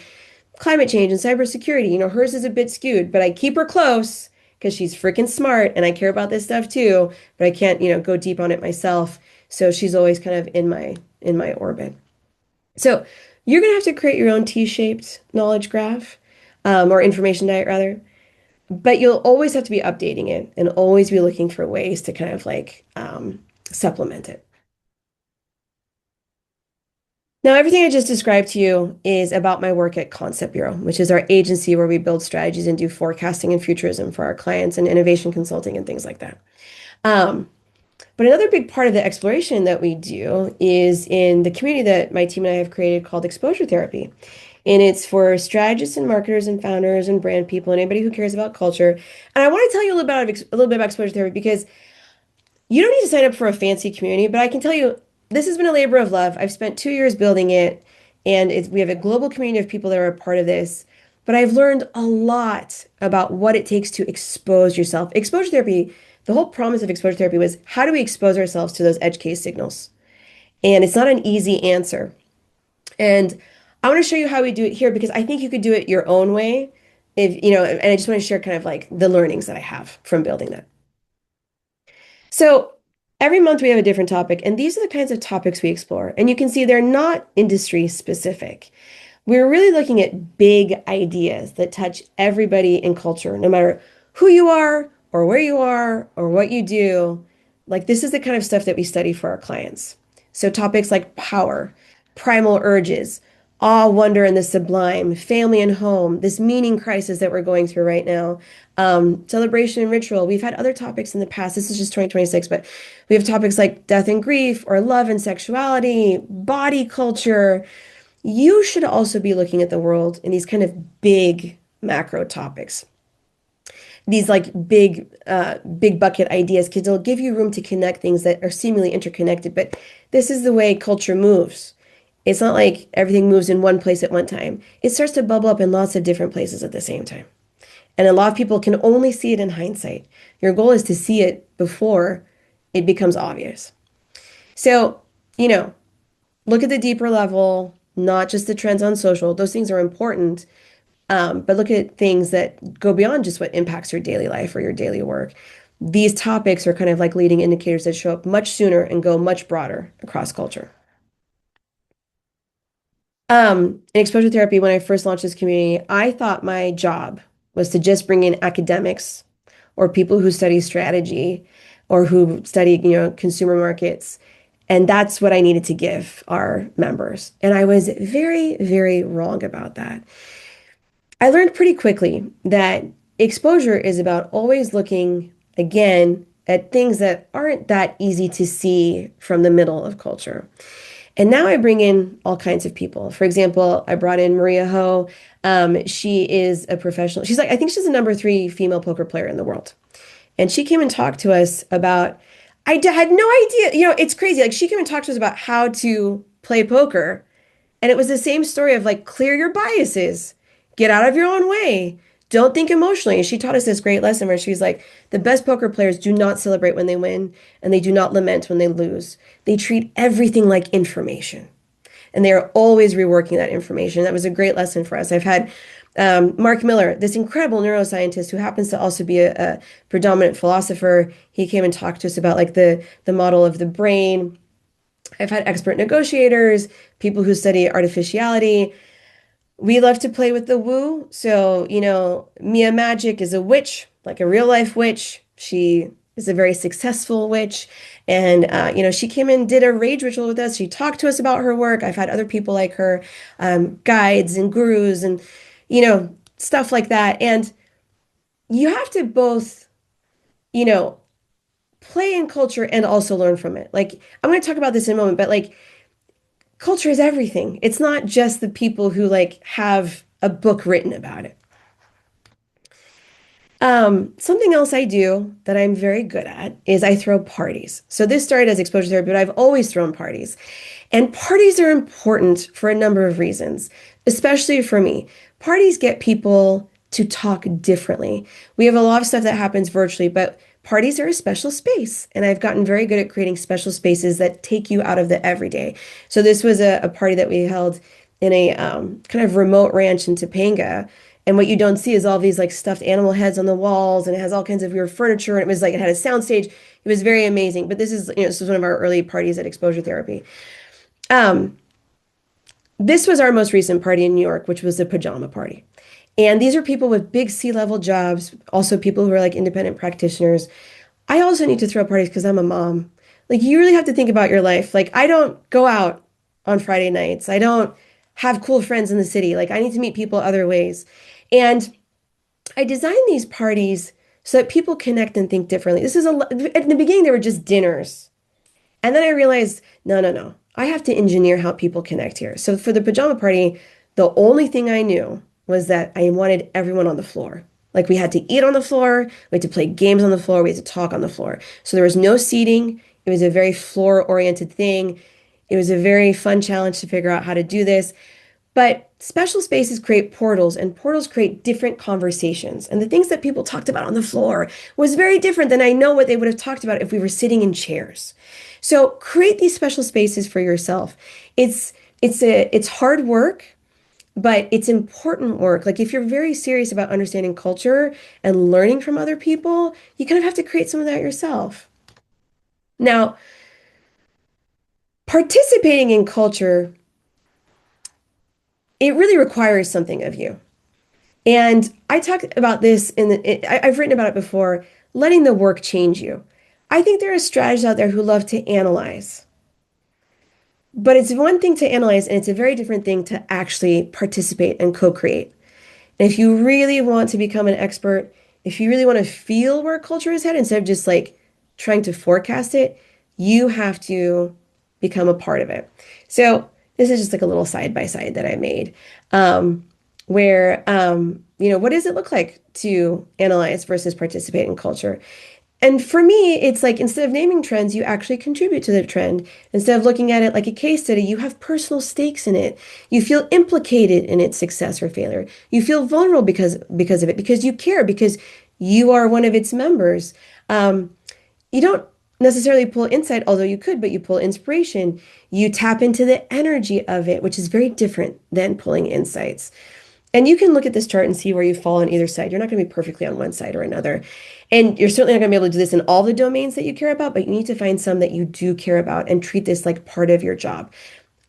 climate change and cybersecurity. Hers is a bit skewed, but I keep her close because she's freaking smart and I care about this stuff too, but I can't, go deep on it myself. So she's always kind of in my orbit. So you're gonna have to create your own T-shaped knowledge graph, or information diet rather, but you'll always have to be updating it and always be looking for ways to kind of like supplement it. Now, everything I just described to you is about my work at Concept Bureau, which is our agency where we build strategies and do forecasting and futurism for our clients and innovation consulting and things like that. Um, but another big part of the exploration that we do is in the community that my team and I have created called Exposure Therapy. And it's for strategists and marketers and founders and brand people and anybody who cares about culture. And I want to tell you a little bit about Exposure Therapy because you don't need to sign up for a fancy community, but I can tell you this has been a labor of love. I've spent 2 years building it, and we have a global community of people that are a part of this. But I've learned a lot about what it takes to expose yourself. Exposure therapy, the whole promise of exposure therapy was how do we expose ourselves to those edge case signals? And it's not an easy answer. And I want to show you how we do it here because I think you could do it your own way. And I just want to share kind of like the learnings that I have from building that. So every month we have a different topic, and these are the kinds of topics we explore. And you can see they're not industry specific. We're really looking at big ideas that touch everybody in culture, no matter who you are or where you are or what you do. Like this is the kind of stuff that we study for our clients. So topics like power, primal urges, awe, wonder, and the sublime, family and home, this meaning crisis that we're going through right now, celebration and ritual. We've had other topics in the past. This is just 2026, but we have topics like death and grief or love and sexuality, body culture. You should also be looking at the world in these kind of big macro topics. These like big bucket ideas, because they'll give you room to connect things that are seemingly interconnected. But this is the way culture moves. It's not like everything moves in one place at one time. It starts to bubble up in lots of different places at the same time. And a lot of people can only see it in hindsight. Your goal is to see it before it becomes obvious. So, look at the deeper level, not just the trends on social. Those things are important, but look at things that go beyond just what impacts your daily life or your daily work. These topics are kind of like leading indicators that show up much sooner and go much broader across culture. In exposure therapy, when I first launched this community, I thought my job was to just bring in academics or people who study strategy or who study, consumer markets. And that's what I needed to give our members. And I was very, very wrong about that. I learned pretty quickly that exposure is about always looking again at things that aren't that easy to see from the middle of culture. And now I bring in all kinds of people. For example, I brought in Maria Ho. She is a professional. She's like, I think she's the number three female poker player in the world. And she came and talked to us about, had no idea, it's crazy. Like she came and talked to us about how to play poker. And it was the same story of like, clear your biases, get out of your own way, don't think emotionally. And she taught us this great lesson where she's like, the best poker players do not celebrate when they win and they do not lament when they lose. They treat everything like information and they are always reworking that information. That was a great lesson for us. I've had Mark Miller, this incredible neuroscientist who happens to also be a predominant philosopher. He came and talked to us about like the model of the brain. I've had expert negotiators, people who study artificiality. We love to play with the woo. So, Mia Magic is a witch, like a real life witch. She is a very successful witch. And, she came and did a rage ritual with us. She talked to us about her work. I've had other people like her, guides and gurus and, stuff like that. And you have to both, you know, play in culture and also learn from it. Like, I'm going to talk about this in a moment, but like, culture is everything. It's not just the people who like have a book written about it. Something else I do that I'm very good at is I throw parties. So this started as exposure therapy, but I've always thrown parties. And parties are important for a number of reasons, especially for me. Parties get people to talk differently. We have a lot of stuff that happens virtually, but parties are a special space. And I've gotten very good at creating special spaces that take you out of the everyday. So this was a party that we held in a kind of remote ranch in Topanga. And what you don't see is all these like stuffed animal heads on the walls, and it has all kinds of weird furniture. And it was like it had a sound stage. It was very amazing. But this was one of our early parties at exposure therapy. Um, this was our most recent party in New York, which was a pajama party. And these are people with big C-level jobs, also people who are like independent practitioners. I also need to throw parties because I'm a mom. Like you really have to think about your life. Like I don't go out on Friday nights. I don't have cool friends in the city. Like I need to meet people other ways. And I designed these parties so that people connect and think differently. At the beginning, they were just dinners. And then I realized, no, no, no. I have to engineer how people connect here. So for the pajama party, the only thing I knew was that I wanted everyone on the floor. Like we had to eat on the floor, we had to play games on the floor, we had to talk on the floor. So there was no seating. It was a very floor-oriented thing. It was a very fun challenge to figure out how to do this. But special spaces create portals, and portals create different conversations. And the things that people talked about on the floor was very different than I know what they would have talked about if we were sitting in chairs. So create these special spaces for yourself. It's hard work, but it's important work. Like if you're very serious about understanding culture and learning from other people, you kind of have to create some of that yourself. Now, participating in culture, it really requires something of you. And I talk about this I've written about it before, letting the work change you. I think there are strategists out there who love to analyze, but it's one thing to analyze and it's a very different thing to actually participate and co-create. And if you really want to become an expert, if you really want to feel where culture is headed instead of just like trying to forecast it, you have to become a part of it. So this is just like a little side by side that I made, where, what does it look like to analyze versus participate in culture? And for me, it's like instead of naming trends, you actually contribute to the trend. Instead of looking at it like a case study, you have personal stakes in it. You feel implicated in its success or failure. You feel vulnerable because of it, because you care, because you are one of its members. You don't necessarily pull insight, although you could, but you pull inspiration. You tap into the energy of it, which is very different than pulling insights. And you can look at this chart and see where you fall on either side. You're not going to be perfectly on one side or another. And you're certainly not going to be able to do this in all the domains that you care about, but you need to find some that you do care about and treat this like part of your job.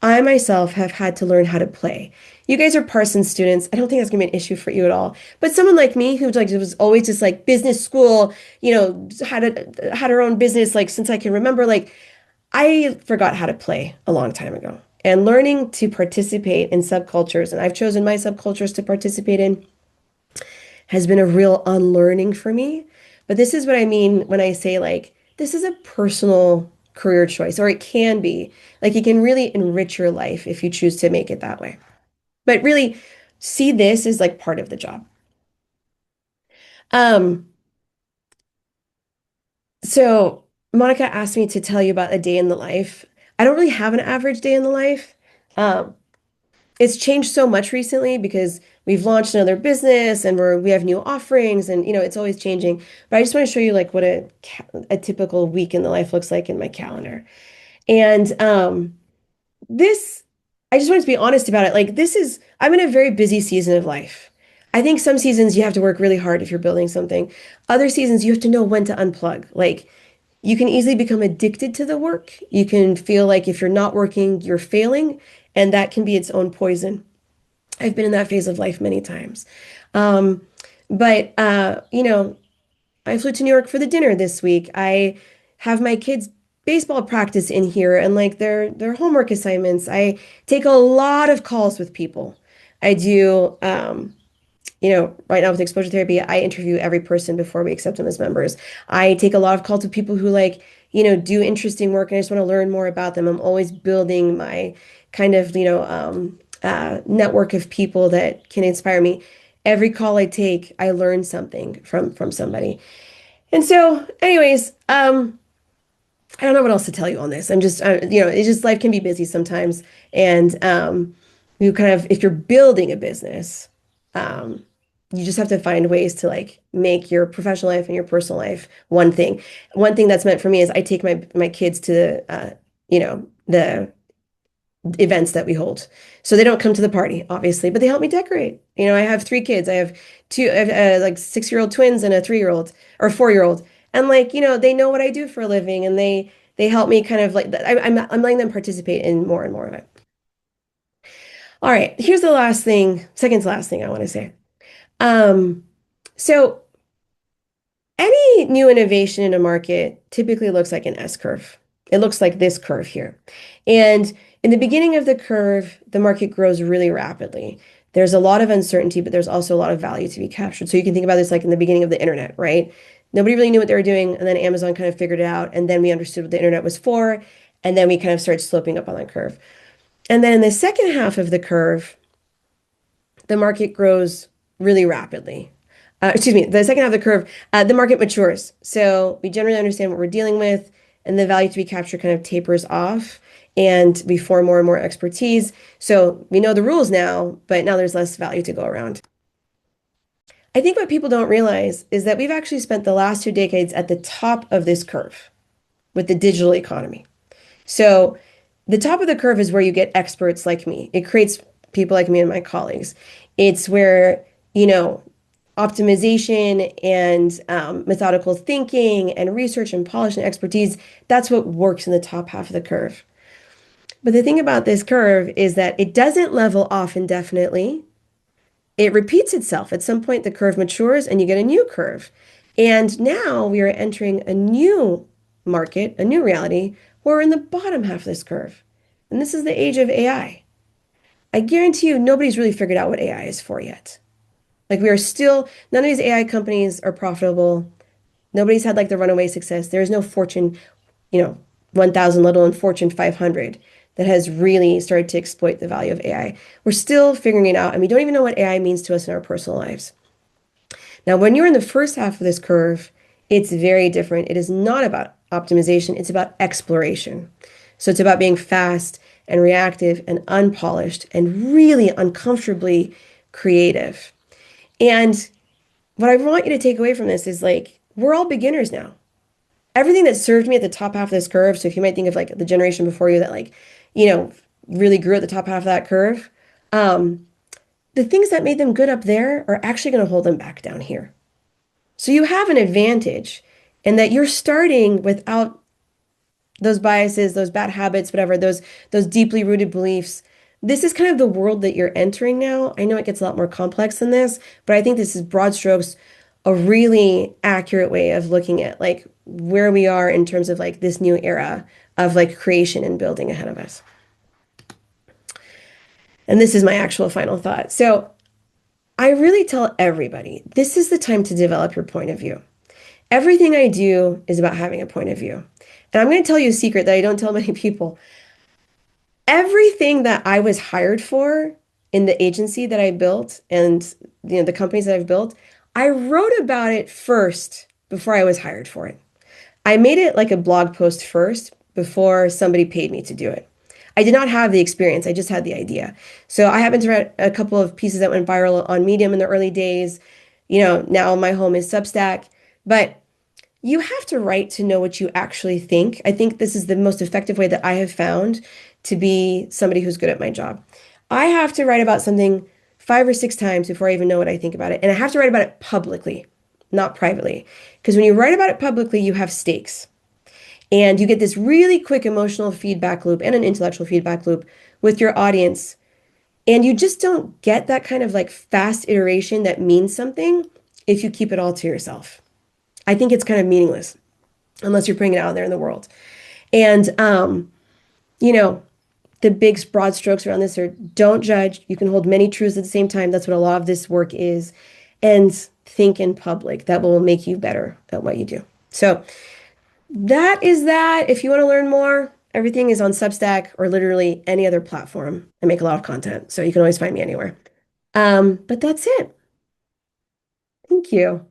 I myself have had to learn how to play. You guys are Parsons students. I don't think that's going to be an issue for you at all. But someone like me who like was always just like business school, had her own business like since I can remember, like I forgot how to play a long time ago. And learning to participate in subcultures, and I've chosen my subcultures to participate in, has been a real unlearning for me. But this is what I mean when I say like this is a personal career choice, or it can be. Like it can really enrich your life if you choose to make it that way. But really see this as like part of the job. Um, so Monica asked me to tell you about a day in the life. I don't really have an average day in the life. Um, it's changed so much recently because we've launched another business and we have new offerings and it's always changing. But I just want to show you like what a typical week in the life looks like in my calendar. And this I just wanted to be honest about it. Like I'm in a very busy season of life. I think some seasons you have to work really hard if you're building something. Other seasons you have to know when to unplug. Like you can easily become addicted to the work. You can feel like if you're not working, you're failing, and that can be its own poison. I've been in that phase of life many times. Um, but I flew to New York for the dinner this week. I have my kids' baseball practice in here and like their homework assignments. I take a lot of calls with people. I do right now with exposure therapy, I interview every person before we accept them as members. I take a lot of calls with people who do interesting work and I just want to learn more about them. I'm always building my kind of, network of people that can inspire me. Every call I take, I learn something from somebody. And so, anyways, I don't know what else to tell you on this. I'm just, it's just life can be busy sometimes. And you kind of, if you're building a business, um, you just have to find ways to like make your professional life and your personal life one thing. One thing that's meant for me is I take my kids to, the events that we hold. So they don't come to the party, obviously, but they help me decorate. I have three kids. I have like 6-year-old twins and a 3-year-old or 4-year-old. And like, they know what I do for a living and they help me kind of like I'm letting them participate in more and more of it. All right, here's the last thing, second to last thing I want to say. Um, so any new innovation in a market typically looks like an S curve. It looks like this curve here. And in the beginning of the curve, the market grows really rapidly. There's a lot of uncertainty, but there's also a lot of value to be captured. So you can think about this like in the beginning of the internet, right? Nobody really knew what they were doing, and then Amazon kind of figured it out, and then we understood what the internet was for, and then we kind of started sloping up on that curve. And then in the second half of the curve, the market grows really rapidly. Excuse me, the second half of the curve, the market matures. So we generally understand what we're dealing with, and the value to be captured kind of tapers off, and we form more and more expertise. So we know the rules now, but now there's less value to go around. I think what people don't realize is that we've actually spent the last 2 decades at the top of this curve with the digital economy. So the top of the curve is where you get experts like me. It creates people like me and my colleagues. It's where, optimization and methodical thinking and research and polish and expertise, that's what works in the top half of the curve. But the thing about this curve is that it doesn't level off indefinitely. It repeats itself. At some point, the curve matures and you get a new curve. And now we are entering a new market, a new reality, where we're in the bottom half of this curve. And this is the age of AI. I guarantee you, nobody's really figured out what AI is for yet. Like we are still, none of these AI companies are profitable. Nobody's had like the runaway success. There is no Fortune, 1,000, let alone Fortune 500 that has really started to exploit the value of AI. We're still figuring it out, and we don't even know what AI means to us in our personal lives. Now, when you're in the first half of this curve, it's very different. It is not about optimization, it's about exploration. So it's about being fast and reactive and unpolished and really uncomfortably creative. And what I want you to take away from this is like, we're all beginners now. Everything that served me at the top half of this curve, so if you might think of like the generation before you that you know, really grew at the top half of that curve, um, the things that made them good up there are actually going to hold them back down here. So you have an advantage in that you're starting without those biases, those bad habits, whatever, those deeply rooted beliefs. This is kind of the world that you're entering now. I know it gets a lot more complex than this, but I think this is broad strokes a really accurate way of looking at like where we are in terms of like this new era of like creation and building ahead of us. And this is my actual final thought. So I really tell everybody, this is the time to develop your point of view. Everything I do is about having a point of view. And I'm going to tell you a secret that I don't tell many people. Everything that I was hired for in the agency that I built and the companies that I've built, I wrote about it first before I was hired for it. I made it like a blog post first before somebody paid me to do it. I did not have the experience, I just had the idea. So I happened to write a couple of pieces that went viral on Medium in the early days. Now my home is Substack, but you have to write to know what you actually think. I think this is the most effective way that I have found to be somebody who's good at my job. I have to write about something 5 or 6 times before I even know what I think about it. And I have to write about it publicly, not privately. Because when you write about it publicly, you have stakes. And you get this really quick emotional feedback loop and an intellectual feedback loop with your audience. And you just don't get that kind of like fast iteration that means something if you keep it all to yourself. I think it's kind of meaningless unless you're putting it out there in the world. And you know, the big broad strokes around this are don't judge. You can hold many truths at the same time. That's what a lot of this work is. And think in public. That will make you better at what you do. So that is that. If you want to learn more, everything is on Substack or literally any other platform. I make a lot of content, so you can always find me anywhere. But that's it. Thank you.